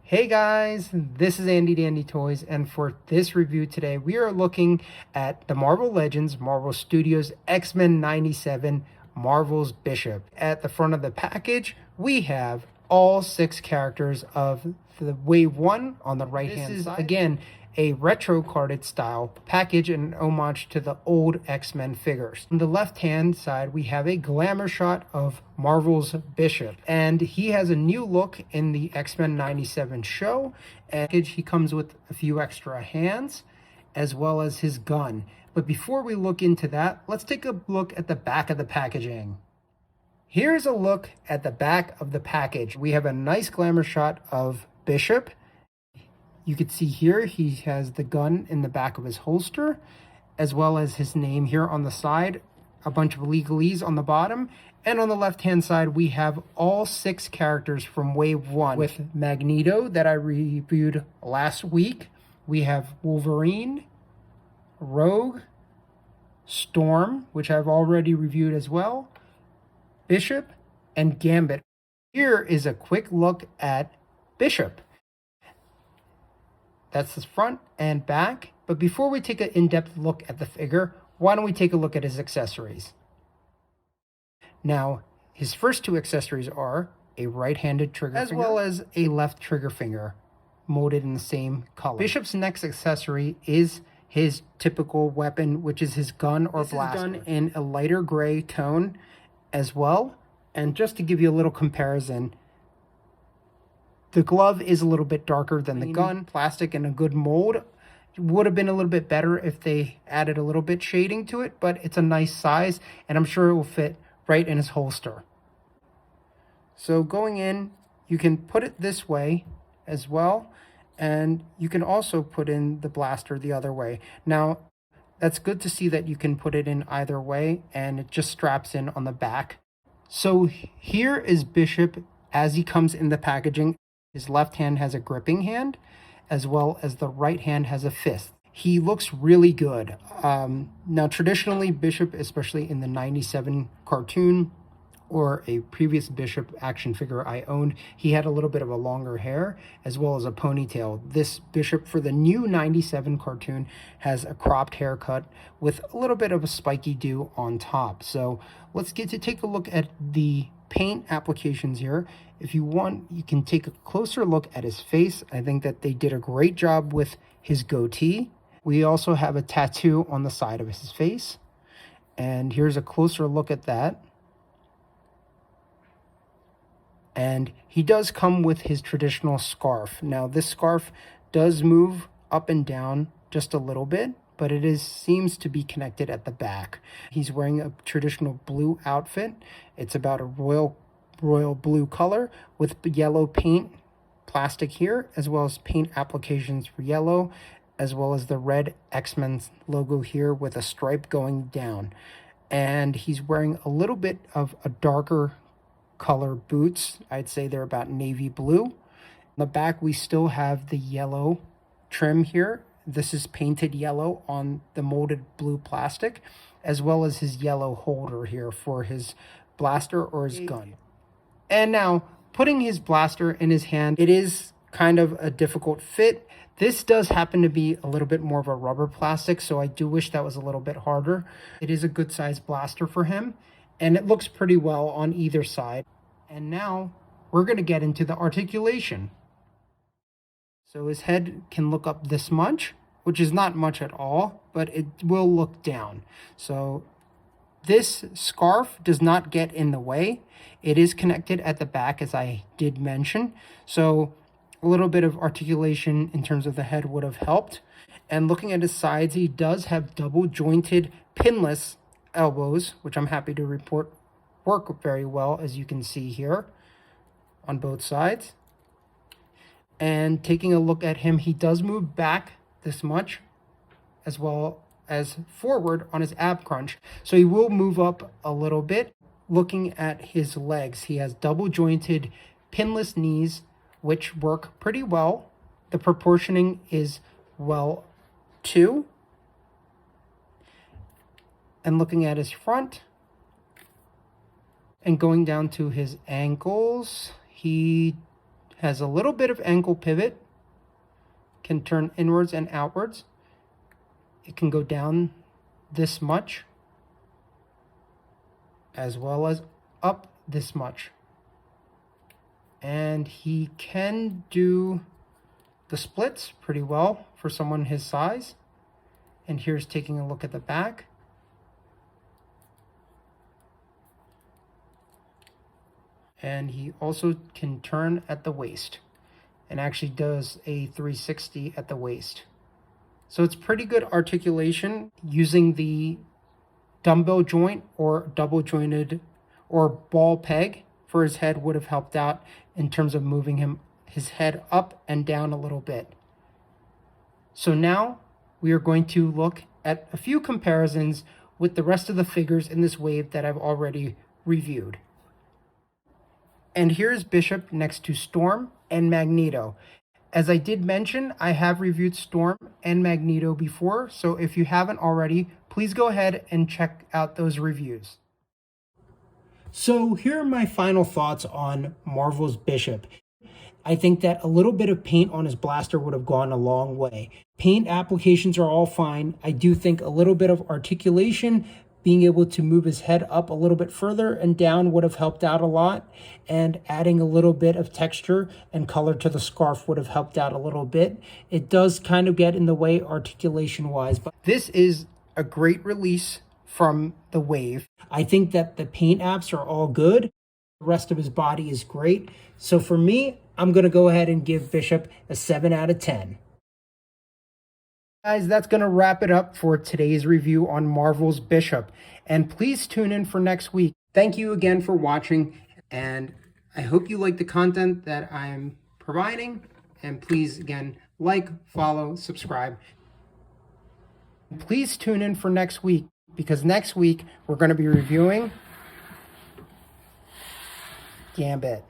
Hey guys, this is Andy Dandy Toys, and for this review today, we are looking at the Marvel Legends, Marvel Studios X-Men 97, Marvel's Bishop. At the front of the package, we have all 6 characters of the Wave 1 on the right-hand side. Again, a retro carded style package and an homage to the old X-Men figures. On the left-hand side, we have a glamour shot of Marvel's Bishop, and he has a new look in the X-Men 97 show. And he comes with a few extra hands as well as his gun. But before we look into that, let's take a look at the back of the packaging. Here's a look at the back of the package. We have a nice glamour shot of Bishop. You can see here he has the gun in the back of his holster, as well as his name here on the side, a bunch of legalese on the bottom, and on the left-hand side we have all 6 characters from Wave 1 with Magneto that I reviewed last week. We have Wolverine, Rogue, Storm, which I've already reviewed as well, Bishop, and Gambit. Here is a quick look at Bishop. That's his front and back. But before we take an in-depth look at the figure, why don't we take a look at his accessories? Now, his first 2 accessories are a right-handed trigger finger, as well as a left trigger finger, molded in the same color. Bishop's next accessory is his typical weapon, which is his gun or blaster. This is done in a lighter gray tone as well. And just to give you a little comparison, the glove is a little bit darker than the gun. Plastic and a good mold. It would have been a little bit better if they added a little bit shading to it, but it's a nice size, and I'm sure it will fit right in his holster. So going in, you can put it this way as well, and you can also put in the blaster the other way. Now, that's good to see that you can put it in either way, and it just straps in on the back. So here is Bishop as he comes in the packaging. His left hand has a gripping hand, as well as the right hand has a fist. He looks really good. Now, traditionally, Bishop, especially in the 97 cartoon or a previous Bishop action figure I owned, he had a little bit of a longer hair, as well as a ponytail. This Bishop for the new 97 cartoon has a cropped haircut with a little bit of a spiky do on top. So let's get to take a look at the paint applications here. If you want, you can take a closer look at his face. I think that they did a great job with his goatee. We also have a tattoo on the side of his face, and here's a closer look at that. And he does come with his traditional scarf. Now, this scarf does move up and down just a little bit, but it seems to be connected at the back. He's wearing a traditional blue outfit. It's about a royal blue color with yellow paint plastic here, as well as paint applications for yellow, as well as the red X-Men logo here with a stripe going down. And he's wearing a little bit of a darker color boots. I'd say they're about navy blue. On the back, we still have the yellow trim here. This is painted yellow on the molded blue plastic, as well as his yellow holder here for his blaster or his gun. And now, putting his blaster in his hand, it is kind of a difficult fit. This does happen to be a little bit more of a rubber plastic, so I do wish that was a little bit harder. It is a good size blaster for him, and it looks pretty well on either side. And now, we're going to get into the articulation. So his head can look up this much, which is not much at all, but it will look down. So this scarf does not get in the way. It is connected at the back, as I did mention. So a little bit of articulation in terms of the head would have helped. And looking at his sides, he does have double jointed pinless elbows, which I'm happy to report work very well, as you can see here on both sides. And taking a look at him, he does move back this much, as well as forward on his ab crunch. So he will move up a little bit. Looking at his legs, he has double jointed pinless knees, which work pretty well. The proportioning is well too. And looking at his front and going down to his ankles, he has a little bit of ankle pivot, can turn inwards and outwards. It can go down this much, as well as up this much. And he can do the splits pretty well for someone his size. And here's taking a look at the back. And he also can turn at the waist and actually does a 360 at the waist. So it's pretty good articulation. Using the dumbbell joint or double jointed or ball peg for his head would have helped out in terms of moving his head up and down a little bit. So now we are going to look at a few comparisons with the rest of the figures in this wave that I've already reviewed. And here's Bishop next to Storm and Magneto. As I did mention, I have reviewed Storm and Magneto before, so if you haven't already, please go ahead and check out those reviews. So here are my final thoughts on Marvel's Bishop. I think that a little bit of paint on his blaster would have gone a long way. Paint applications are all fine. I do think a little bit of articulation, being able to move his head up a little bit further and down would have helped out a lot. And adding a little bit of texture and color to the scarf would have helped out a little bit. It does kind of get in the way articulation-wise, but this is a great release from the wave. I think that the paint apps are all good. The rest of his body is great. So for me, I'm going to go ahead and give Bishop a 7 out of 10. Guys, that's going to wrap it up for today's review on Marvel's Bishop. And please tune in for next week. Thank you again for watching, and I hope you like the content that I'm providing. And please, again, like, follow, subscribe. Please tune in for next week, because next week we're going to be reviewing Gambit.